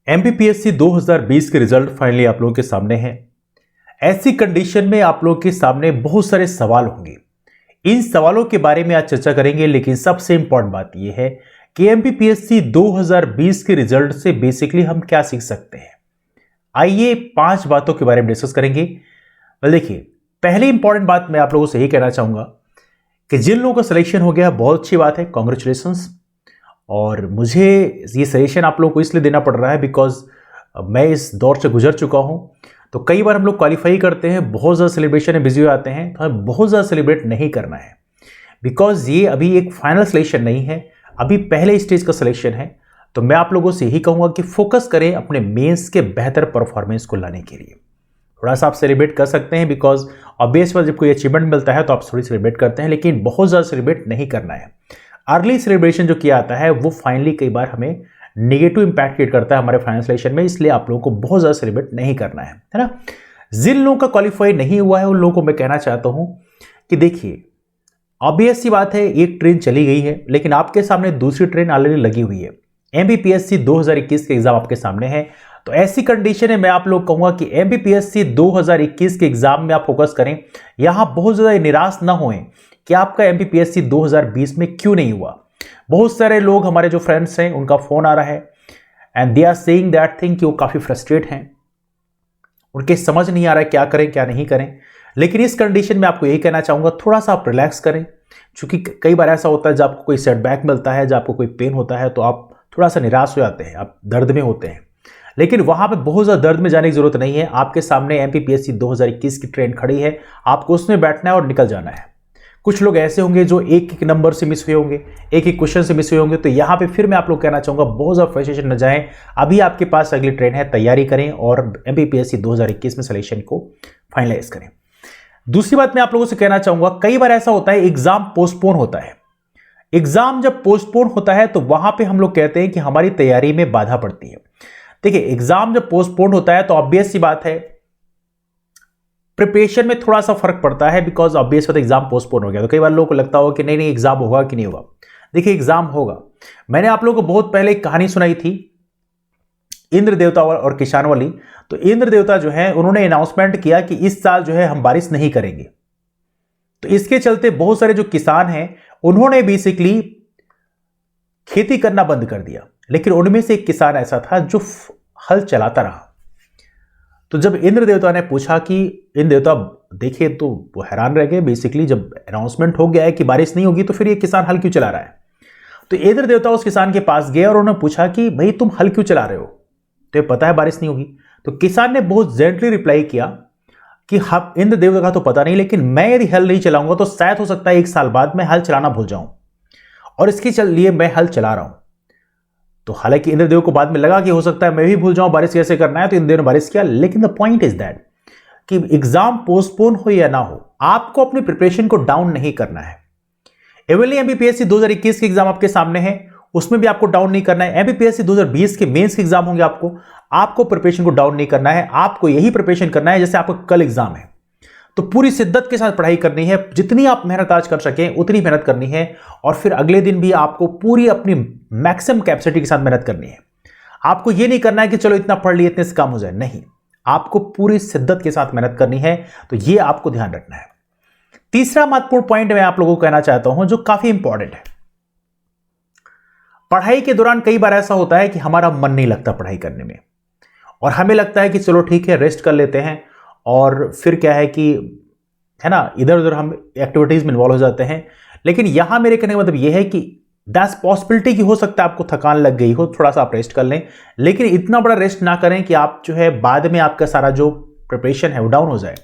MPPSC 2020 के result finally आप लोगों के सामने हैं। ऐसी कंडीशन में आप लोगों के सामने बहुत सारे सवाल होंगे। इन सवालों के बारे में आज चर्चा करेंगे, लेकिन सबसे इंपॉर्टेंट बात यह है कि एमपीपीएससी 2020 के रिजल्ट से बेसिकली हम क्या सीख सकते हैं। आइए 5 बातों के बारे में डिस्कस करेंगे। देखिए, पहली इंपॉर्टेंट बात मैं आप लोगों से यही कहना चाहूंगा कि जिन लोगों का सिलेक्शन हो गया बहुत अच्छी बात है, कॉन्ग्रेचुलेशंस। और मुझे ये सजेशन आप लोगों को इसलिए देना पड़ रहा है बिकॉज मैं इस दौर से गुजर चुका हूं। तो कई बार हम लोग क्वालिफाई करते हैं, बहुत ज़्यादा सेलिब्रेशन में बिजी हो जाते हैं, तो हमें बहुत ज़्यादा सेलिब्रेट नहीं करना है बिकॉज ये अभी एक फाइनल सिलेक्शन नहीं है, अभी पहले स्टेज का सिलेक्शन है। तो मैं आप लोगों से यही कहूँगा कि फोकस करें अपने मेंस के बेहतर परफॉर्मेंस को लाने के लिए। थोड़ा सा आप सेलिब्रेट कर सकते हैं बिकॉज ऑब्वियस बात, जब कोई अचीवमेंट मिलता है तो आप थोड़ी सेलिब्रेट करते हैं, लेकिन बहुत ज़्यादा सेलिब्रेट नहीं करना है। अर्ली सेलिब्रेशन जो किया जाता है वो फाइनली कई बार हमें नेगेटिव इंपैक्ट क्रिएट करता है हमारे फाइनल सिलेक्शन में, इसलिए आप लोगों को बहुत ज़्यादा सेलिब्रेट नहीं करना है ना। जिन लोगों का क्वालिफाई नहीं हुआ है उन लोगों को मैं कहना चाहता हूं कि देखिए, ऑब्वियस सी बात है, एक ट्रेन चली गई है लेकिन आपके सामने दूसरी ट्रेन ऑलरेडी लगी हुई है। एमपीपीएससी 2021 के एग्जाम आपके सामने है। तो ऐसी कंडीशन है, मैं आप लोग कहूंगा कि एमपीपीएससी 2021 के एग्जाम में आप फोकस करें। यहां बहुत ज्यादा निराश ना होएं कि आपका एमपीपीएससी 2020 में क्यों नहीं हुआ। बहुत सारे लोग, हमारे जो फ्रेंड्स हैं, उनका फोन आ रहा है and they are saying that thing कि वो काफी फ्रस्ट्रेट हैं, उनके समझ नहीं आ रहा है क्या करें क्या नहीं करें। लेकिन इस कंडीशन में आपको यही कहना चाहूंगा, थोड़ा सा आप रिलैक्स करें, क्योंकि कई बार ऐसा होता है जब आपको कोई सेटबैक मिलता है, जब आपको कोई पेन होता है तो आप थोड़ा सा निराश हो जाते हैं, आप दर्द में होते हैं। लेकिन वहां पे बहुत ज्यादा दर्द में जाने की जरूरत नहीं है। आपके सामने एमपीपीएससी 2021 की ट्रेन खड़ी है, आपको उसमें बैठना है और निकल जाना है। कुछ लोग ऐसे होंगे जो एक एक नंबर से मिस हुए होंगे, एक एक क्वेश्चन से मिस हुए होंगे, तो यहां पे फिर मैं आप लोग कहना चाहूंगा बहुत ज्यादा फ्रस्ट्रेशन न जाएं। अभी आपके पास अगली ट्रेन है, तैयारी करें और एमपीपीएससी 2021 में सिलेक्शन को फाइनलाइज करें। दूसरी बात मैं आप लोगों से कहना चाहूंगा, कई बार ऐसा होता है एग्जाम पोस्टपोन होता है। एग्जाम जब पोस्टपोन होता है तो वहां पर हम लोग कहते हैं कि हमारी तैयारी में बाधा पड़ती है। देखिए, एग्जाम जब पोस्टपोन होता है तो ऑब्वियस सी बात है, प्रिपरेशन में थोड़ा सा फर्क पड़ता है बिकॉज ऑब्वियस बात, एग्जाम पोस्टपोन हो गया तो कई बार लोगों को लगता होगा कि नहीं नहीं एग्जाम होगा कि नहीं होगा। देखिए, एग्जाम होगा। मैंने आप लोगों को बहुत पहले एक कहानी सुनाई थी, इंद्र देवता और किसान वाली। तो इंद्र देवता जो है, उन्होंने अनाउंसमेंट किया कि इस साल जो है हम बारिश नहीं करेंगे। तो इसके चलते बहुत सारे जो किसान हैं उन्होंने बेसिकली खेती करना बंद कर दिया। लेकिन उनमें से एक किसान ऐसा था जो हल चलाता रहा। तो जब इंद्र देवता ने पूछा कि इंद्र देवता देखिए, तो वो हैरान रह गए। बेसिकली जब अनाउंसमेंट हो गया है कि बारिश नहीं होगी तो फिर ये किसान हल क्यों चला रहा है। तो इंद्र देवता उस किसान के पास गए और उन्होंने पूछा कि भाई तुम हल क्यों चला रहे हो, तो पता है बारिश नहीं होगी। तो किसान ने बहुत जेंटली रिप्लाई किया कि हाँ, इंद्र देवता का तो पता नहीं, लेकिन मैं यदि हल नहीं चलाऊंगा तो शायद हो सकता है 1 साल बाद मैं हल चलाना भूल जाऊं, और इसके लिए मैं हल चला रहा हूं। तो हालांकि इंद्रदेव को बाद में लगा कि हो सकता है मैं भी भूल जाऊं बारिश कैसे करना है, तो इंद्रदेव ने बारिश किया। लेकिन द पॉइंट इज दैट कि एग्जाम पोस्टपोन हो या ना हो, आपको अपनी प्रिपरेशन को डाउन नहीं करना है। एवनली एमपीपीएससी 2021 के एग्जाम आपके सामने है, उसमें भी आपको डाउन नहीं करना है। एमपीपीएससी 2020 के मेंस के एग्जाम होंगे, आपको प्रिपरेशन को डाउन नहीं करना है। आपको यही प्रिपरेशन करना है जैसे आपका कल एग्जाम है, तो पूरी शिद्दत के साथ पढ़ाई करनी है। जितनी आप मेहनत आज कर सकें उतनी मेहनत करनी है, और फिर अगले दिन भी आपको पूरी अपनी मैक्सिमम कैपेसिटी के साथ मेहनत करनी है। आपको यह नहीं करना है कि चलो इतना पढ़ लिया इतने से काम हो जाए, नहीं, आपको पूरी शिद्दत के साथ मेहनत करनी है। तो यह आपको ध्यान रखना है। तीसरा महत्वपूर्ण पॉइंट मैं आप लोगों को कहना चाहता हूं जो काफी इंपॉर्टेंट है। पढ़ाई के दौरान कई बार ऐसा होता है कि हमारा मन नहीं लगता पढ़ाई करने में, और हमें लगता है कि चलो ठीक है रेस्ट कर लेते हैं, और फिर क्या है कि है ना, इधर उधर हम एक्टिविटीज में इन्वॉल्व हो जाते हैं। लेकिन यहां मेरे कहने का मतलब यह है कि दैट्स पॉसिबिलिटी कि हो सकता है आपको थकान लग गई हो, थोड़ा सा आप रेस्ट कर लें, लेकिन इतना बड़ा रेस्ट ना करें कि आप जो है बाद में आपका सारा जो प्रिपरेशन है वो डाउन हो जाए।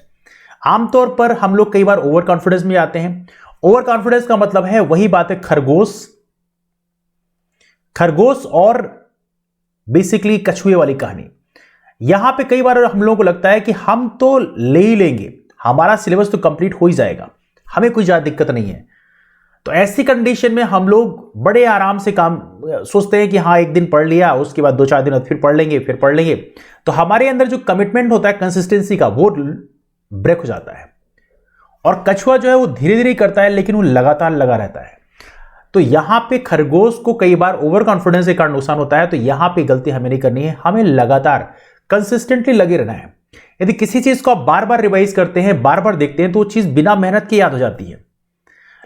आमतौर पर हम लोग कई बार ओवर कॉन्फिडेंस में आते हैं। ओवर कॉन्फिडेंस का मतलब है वही बात है, खरगोश और बेसिकली कछुए वाली कहानी। यहां पे कई बार हम लोगों को लगता है कि हम तो ले ही लेंगे, हमारा सिलेबस तो कंप्लीट हो ही जाएगा, हमें कोई ज्यादा दिक्कत नहीं है। तो ऐसी कंडीशन में हम लोग बड़े आराम से काम सोचते हैं कि हाँ एक दिन पढ़ लिया, उसके बाद 2-4 दिन फिर पढ़ लेंगे। तो हमारे अंदर जो कमिटमेंट होता है कंसिस्टेंसी का, वो ब्रेक हो जाता है। और कछुआ जो है वो धीरे धीरे करता है, लेकिन वो लगातार लगा रहता है। तो यहां पे खरगोश को कई बार ओवर कॉन्फिडेंस के कारण नुकसान होता है। तो यहां पे गलती हमें नहीं करनी है, हमें लगातार कंसिस्टेंटली लगे रहना है। यदि किसी चीज को आप बार बार रिवाइज करते हैं, बार बार देखते हैं, तो वो चीज बिना मेहनत के याद हो जाती है।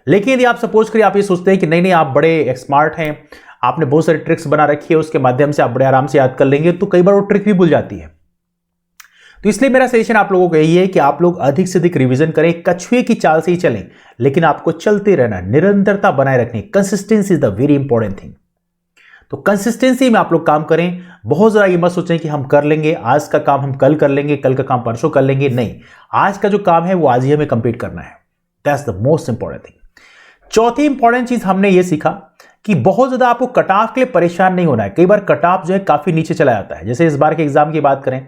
लेकिन यदि आप सपोज करिए आप ये सोचते हैं कि नहीं नहीं आप बड़े स्मार्ट हैं, आपने बहुत सारी ट्रिक्स बना रखी है, उसके माध्यम से आप बड़े आराम से याद कर लेंगे, तो कई बार वो ट्रिक भी भूल जाती है। तो इसलिए मेरा सजेशन आप लोगों को यही है कि आप लोग अधिक से अधिक रिवीजन करें, कछुए की चाल से ही चलें, लेकिन आपको चलते रहना, निरंतरता बनाए रखनी। Consistency is the very important thing. तो कंसिस्टेंसी में आप लोग काम करें। बहुत ज्यादा ये मत सोचें कि हम कर लेंगे, आज का काम हम कल कर लेंगे, कल का काम परसों कर लेंगे। नहीं, आज का जो काम है वो आज ही हमें कंप्लीट करना है। That's the most important thing. चौथी इंपॉर्टेंट चीज हमने ये सीखा कि बहुत ज्यादा आपको कट ऑफ के लिए परेशान नहीं होना है। कई बार कट ऑफ जो है काफी नीचे चला जाता है। जैसे इस बार के एग्जाम की बात करें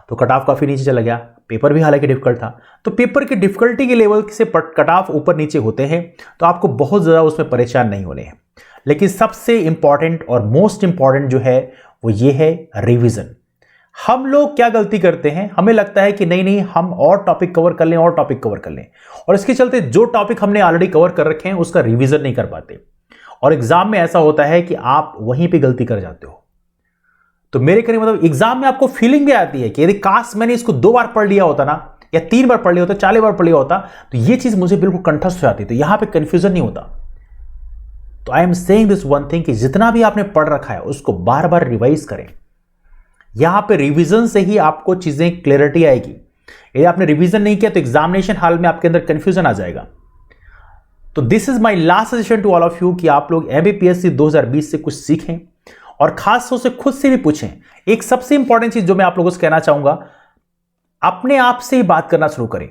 तो कट ऑफ काफी नीचे चला गया, पेपर भी हालांकि डिफिकल्ट था। तो पेपर की डिफिकल्टी के लेवल से कट ऑफ ऊपर नीचे होते हैं, तो आपको बहुत ज्यादा उसमें परेशान नहीं होने हैं। लेकिन सबसे इंपॉर्टेंट और मोस्ट इंपॉर्टेंट जो है वो ये है रिवीजन। हम लोग क्या गलती करते हैं, हमें लगता है कि नहीं नहीं हम और टॉपिक कवर कर लें, और टॉपिक कवर कर लें, और इसके चलते जो टॉपिक हमने ऑलरेडी कवर कर रखे हैं उसका रिवीजन नहीं कर पाते। और एग्जाम में ऐसा होता है कि आप वहीं पे गलती कर जाते हो। तो मेरे कहने मतलब एग्जाम में आपको फीलिंग भी आती है कि यदि काश मैंने इसको 2 बार पढ़ लिया होता ना, या 3 बार पढ़ लिया होता, 40 बार पढ़ लिया होता, तो ये चीज मुझे बिल्कुल कंठस्थ हो जाती। तो यहां पे कंफ्यूजन नहीं होता। तो I am saying this one thing कि जितना भी आपने पढ़ रखा है उसको बार बार रिवाइज करें। यहां पे रिवीजन से ही आपको चीजें क्लैरिटी आएगी। यदि आपने रिवीजन नहीं किया तो एग्जामिनेशन हॉल में आपके अंदर कंफ्यूजन आ जाएगा। तो this is my last suggestion to all of you कि आप लोग एमपीएससी 2020 से कुछ सीखें, और खास तौर से खुद से भी पूछें। एक सबसे इंपॉर्टेंट चीज जो मैं आप लोगों से कहना चाहूंगा, अपने आप से ही बात करना शुरू करें,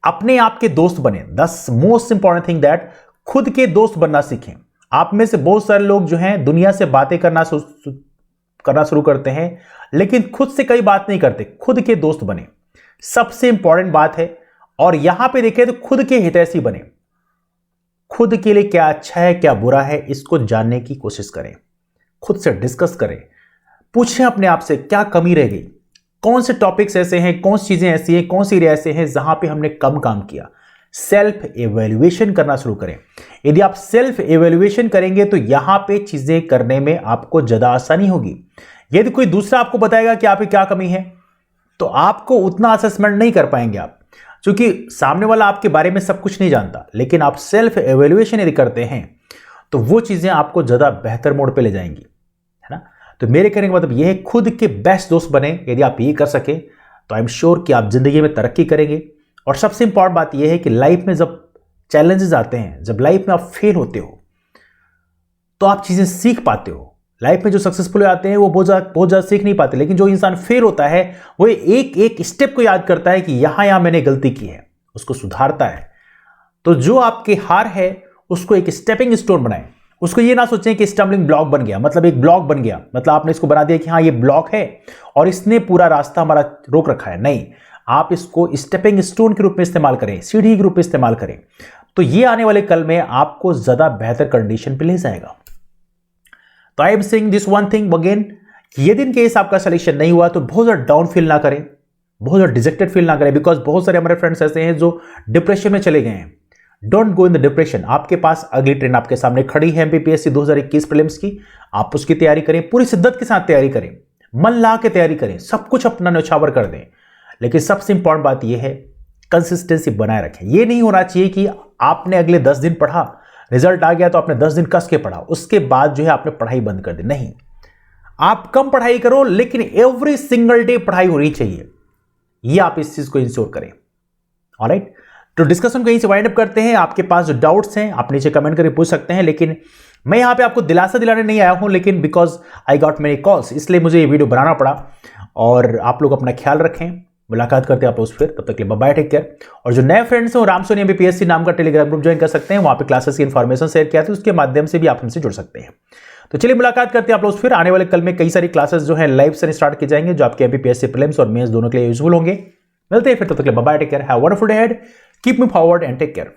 अपने आप के दोस्त बने। दस मोस्ट इंपॉर्टेंट थिंग दैट, खुद के दोस्त बनना सीखें। आप में से बहुत सारे लोग जो हैं दुनिया से बातें करना शुरू करते हैं, लेकिन खुद से कई बात नहीं करते। खुद के दोस्त बने, सबसे इंपॉर्टेंट बात है। और यहां पे देखें तो खुद के हितैषी बने। खुद के लिए क्या अच्छा है क्या बुरा है इसको जानने की कोशिश करें, खुद से डिस्कस करें, पूछें अपने आप से क्या कमी रह गई, कौन से टॉपिक्स ऐसे हैं, कौन सी चीजें ऐसी हैं, कौन से एरिया ऐसे हैं जहां पे हमने कम काम किया। सेल्फ एवेल्युएशन करना शुरू करें। यदि आप सेल्फ एवेल्युएशन करेंगे तो यहां पे चीजें करने में आपको ज्यादा आसानी होगी। यदि कोई दूसरा आपको बताएगा कि आप पे क्या कमी है, तो आपको उतना असेसमेंट नहीं कर पाएंगे आप, क्योंकि सामने वाला आपके बारे में सब कुछ नहीं जानता। लेकिन आप सेल्फ एवेल्युएशन यदि करते हैं तो वो चीजें आपको ज्यादा बेहतर मोड पे ले जाएंगी, है ना। तो मेरे कहने का मतलब यह है, खुद के बेस्ट दोस्त बने। यदि आप ये कर सके तो आई एम श्योर कि आप जिंदगी में तरक्की करेंगे। और सबसे इंपॉर्टेंट बात यह है कि लाइफ में जब चैलेंजेस आते हैं, जब लाइफ में आप फेल होते हो, तो आप चीजें सीख पाते हो। लाइफ में जो सक्सेसफुल आते हैं वो बहुत ज्यादा सीख नहीं पाते, लेकिन जो इंसान फेल होता है वो एक एक स्टेप को याद करता है कि यहां मैंने गलती की है, उसको सुधारता है। तो जो आपके हार है उसको एक स्टेपिंग स्टोन बनाएं। उसको ये ना सोचें कि स्टम्बलिंग ब्लॉक बन गया, मतलब एक ब्लॉक बन गया, मतलब आपने इसको बना दिया कि हाँ ये ब्लॉक है और इसने पूरा रास्ता हमारा रोक रखा है। नहीं, आप इसको स्टेपिंग स्टोन के रूप में इस्तेमाल करें, सीढ़ी के रूप में इस्तेमाल करें। तो ये आने वाले कल में आपको ज्यादा बेहतर कंडीशन पे ले जाएगा। तो I am saying this one thing again, यदि इन केस आपका सिलेक्शन नहीं हुआ तो बहुत ज्यादा डाउन फील ना करें, बहुत ज्यादा डिजेक्टेड फील ना करें, बिकॉज बहुत सारे हमारे फ्रेंड्स ऐसे हैं जो डिप्रेशन में चले गए हैं। Don't go in the depression. आपके पास अगली ट्रेन आपके सामने खड़ी है एमपीएससी 2021 प्रीलिम्स की। आप उसकी तैयारी करें, पूरी शिद्दत के साथ तैयारी करें, मन ला के तैयारी करें, सब कुछ अपना न्यौछावर कर दें। लेकिन सबसे इंपॉर्टेंट बात यह है, कंसिस्टेंसी बनाए रखें। यह नहीं होना चाहिए कि आपने अगले 10 दिन पढ़ा, रिजल्ट आ गया तो आपने 10 दिन कस के पढ़ा, उसके बाद जो है आपने पढ़ाई बंद कर दी। नहीं, आप कम पढ़ाई करो लेकिन एवरी सिंगल डे पढ़ाई होनी चाहिए। ये आप इस चीज को इंश्योर करें। ऑलराइट, तो डिस्कशन कहीं से वाइंड अप करते हैं। आपके पास जो डाउट्स हैं आप नीचे कमेंट करके पूछ सकते हैं, लेकिन मैं यहां पे आपको दिलासा दिलाने नहीं आया हूं, लेकिन because I got many calls, इसलिए मुझे ये वीडियो बनाना पड़ा। और आप लोग अपना ख्याल रखें, मुलाकात करते हैं आप लोग फिर, तब तक के लिए बाय, टेक केयर। और जो नए फ्रेंड्स हैं वो रामसोनी एमपीएससी नाम का टेलीग्राम ग्रुप ज्वाइन कर सकते हैं, वहां पे क्लासेस की इन्फॉर्मेशन शेयर किया, तो उसके माध्यम से भी आप हमसे जुड़ सकते हैं। तो चलिए मुलाकात करते हैं आप लोग फिर। आने वाले कल में कई सारी क्लासेस जो है लाइव से स्टार्ट की जाएंगे, जो आपके एमपीएससी प्रीलिम्स और मेंस दोनों के लिए यूजफुल होंगे। मिलते हैं फिर, तब तक के लिए bye, take care, have a wonderful day ahead, keep moving forward and take care.